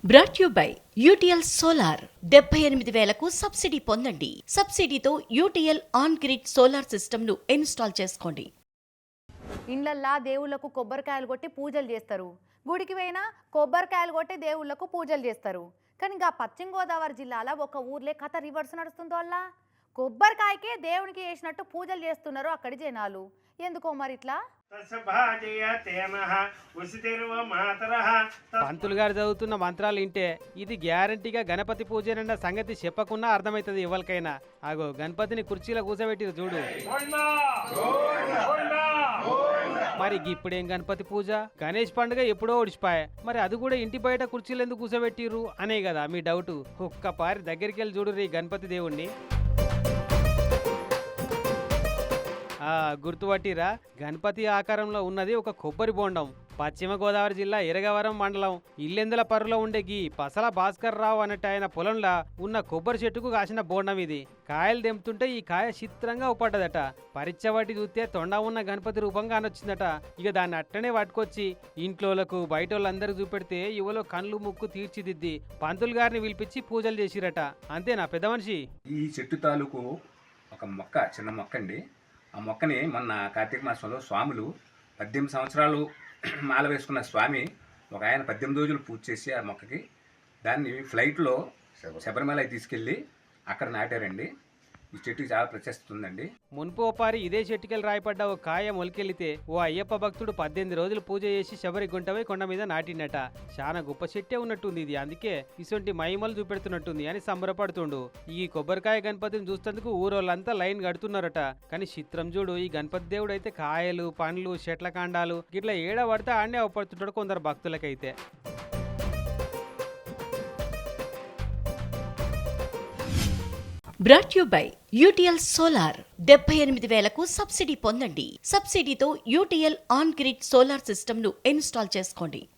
Brought you by UTL solar 78,000కు subsidy పొందండి. సబ్సిడీతో యూటీఎల్ ఆన్ గ్రిడ్ సోలార్ సిస్టమ్ను ఇన్స్టాల్ చేసుకోండి. ఇండ్లల్లా దేవుళ్లకు కొబ్బరికాయలు కొట్టి పూజలు చేస్తారు. గుడికి పోయినా కొబ్బరికాయలు కొట్టి దేవుళ్లకు పూజలు చేస్తారు. కానీ ఇంకా పశ్చిమ గోదావరి జిల్లాలో ఒక ఊర్లే కథ రివర్స్ నడుస్తుందో అలా కొబ్బరికాయకే దేవునికి వేసినట్టు పూజలు చేస్తున్నారు అక్కడి జనాలు. ఎందుకో మరి ఇట్లా పంతులు గారు చదువుతున్న మంత్రాలు వింటే ఇది గ్యారంటీగా గణపతి పూజనన్న సంగతి చెప్పకున్నా అర్థమవుతుంది ఎవరికైనా. ఆగో గణపతిని కుర్చీలో కూర్చోబెట్టిరు చూడు. మరి ఇప్పుడేం గణపతి పూజ? గణేష్ పండుగ ఎప్పుడో ఒడిచిపాయ, మరి అది కూడా ఇంటి బయట కుర్చీలు ఎందుకు కూర్చోబెట్టిర్రు అనే కదా మీ డౌట్. ఒక్కపారి దగ్గరికి వెళ్ళి చూడు రీ గణపతి దేవుణ్ణి. గుర్తుపట్టిరా, గణపతి ఆకారంలో ఉన్నది ఒక కొబ్బరి బోండం. పశ్చిమ గోదావరి జిల్లా ఇరగవరం మండలం ఇల్లెందుల పరులో ఉండే గీ పసల భాస్కర్ రావు అన్నట్టు ఆయన పొలంలో ఉన్న కొబ్బరి చెట్టుకు కాసిన బోండం ఇది. కాయలు తెంపుతుంటే ఈ కాయ చిత్రంగా ఉపడ్డదట. పరిచబట్టి చూస్తే తొండ ఉన్న గణపతి రూపంగా అనొచ్చిందట. ఇక దాన్ని అట్టనే పట్టుకొచ్చి ఇంట్లోలకు బయట వాళ్ళందరికి చూపెడితే యువలో కళ్ళు ముక్కు తీర్చిదిద్ది పంతులు గారిని పిలిపించి పూజలు చేసిరట. అంతేనా పెద్ద మనిషి? ఈ చెట్టు తాలూకు ఒక మొక్క, చిన్న మొక్క అండి. ఆ మొక్కని మొన్న కార్తీక మాసంలో స్వాములు 18 సంవత్సరాలు మాల వేసుకున్న స్వామి ఒక ఆయన 18 రోజులు పూజ చేసి ఆ మొక్కకి దాన్ని ఫ్లైట్లో శబరిమల తీసుకెళ్ళి అక్కడ నాటారండి. ఈ చెట్టుకి చాలా ప్రశస్తి ఉందండి. మున్పు ఓపారి ఇదే చెట్టుకెళ్ళి రాయపడ్డ ఓ కాయ మొలికెళ్లితే ఓ అయ్యప్ప భక్తుడు 18 రోజులు పూజ చేసి శబరి గుంటపై కొండ మీద నాటిండట. చాలా గొప్ప చెట్టే ఉన్నట్టుంది ఇది, అందుకే ఇసొంటి మహిమలు చూపెడుతున్నట్టుంది అని సంబరపడుతుండు. ఈ కొబ్బరికాయ గణపతిని చూస్తేందుకు ఊరోళ్ళంతా లైన్ కడుతున్నారట. కానీ చిత్రం చూడు, ఈ గణపతి దేవుడు అయితే కాయలు పండ్లు చెట్ల కాండాలు ఇట్లా ఏడ పడితే ఆడనే అవపడుతుంటాడు కొందరు భక్తులకైతే. Brought you by UTL solar 78,000కు సబ్సిడీ పొందండి. సబ్సిడీతో యూటీఎల్ ఆన్ గ్రిడ్ సోలార్ సిస్టమ్ను ఇన్స్టాల్ చేసుకోండి.